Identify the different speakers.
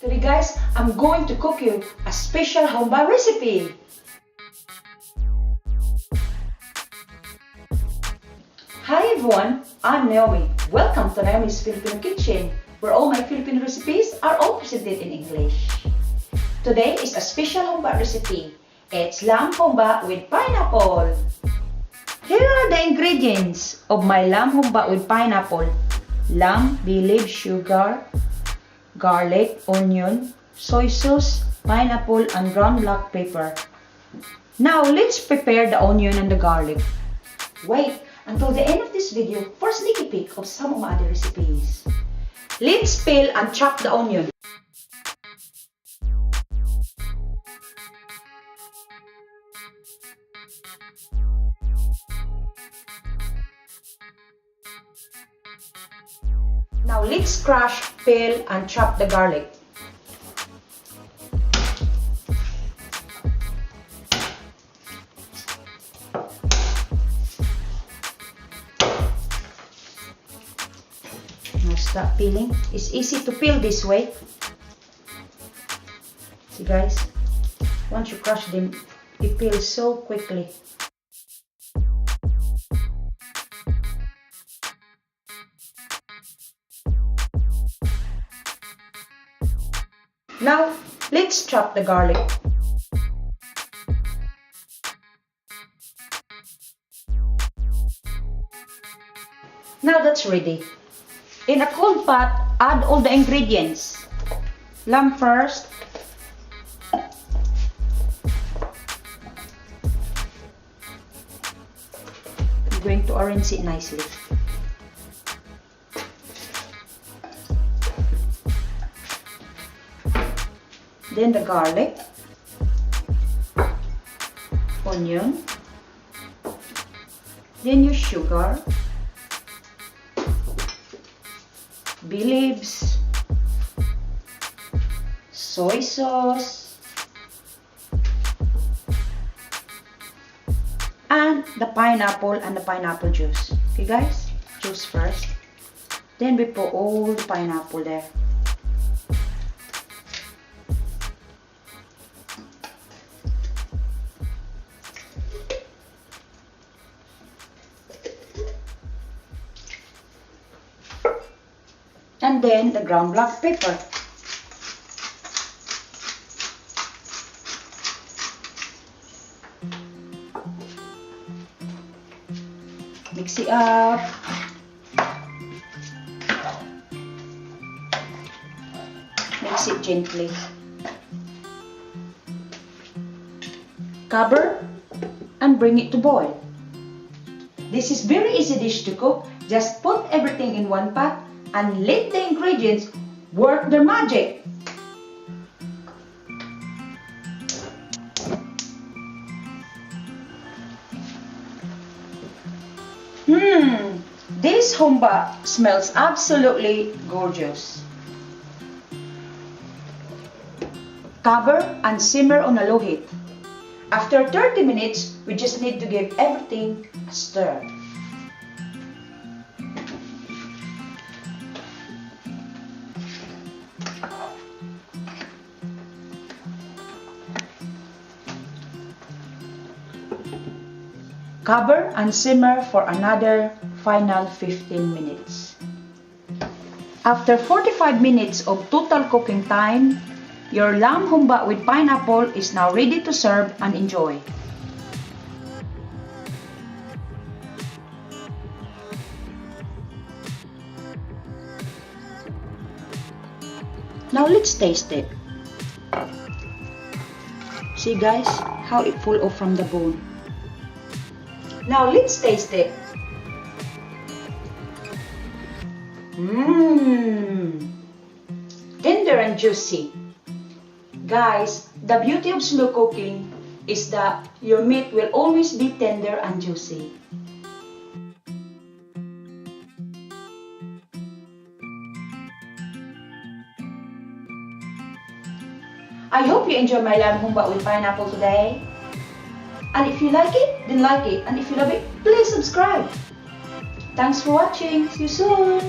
Speaker 1: Today guys, I'm going to cook you a special Humba recipe. Hi everyone, I'm Naomi. Welcome to Naomi's Filipino Kitchen, where all my Filipino recipes are all presented in English. Today is a special Humba recipe. It's lamb humba with pineapple. Here are the ingredients of my lamb humba with pineapple. Lamb, bay leaf, sugar, garlic, onion, soy sauce, pineapple, and ground black pepper. Now let's prepare the onion and the garlic. Wait until the end of this video for a sneaky peek of some of my other recipes. Let's peel and chop the onion. Now let's crush, peel, and chop the garlic. Now stop peeling. It's easy to peel this way. See guys, once you crush them, it peels so quickly. Now, let's chop the garlic. Now that's ready. In a cold pot, add all the ingredients. Lamb first. I'm going to arrange it nicely. Then the garlic, onion, then your sugar, bay leaves, soy sauce, and the pineapple and the pineapple juice. Okay guys, juice first. Then we put all the pineapple there. And then the ground black pepper. Mix it up. Mix it gently. Cover and bring it to boil. This is very easy dish to cook. Just put everything in one pot and let the ingredients work their magic. This humba smells absolutely gorgeous. Cover and simmer on a low heat. After 30 minutes, we just need to give everything a stir. Cover and simmer for another final 15 minutes. After 45 minutes of total cooking time, your lamb humba with pineapple is now ready to serve and enjoy. Now let's taste it. See guys, how it falls off from the bone. Now let's taste it. Tender and juicy. Guys, the beauty of slow cooking is that your meat will always be tender and juicy. I hope you enjoy my lamb humba with pineapple today. And if you like it, then like it. And if you love it, please subscribe. Thanks for watching. See you soon.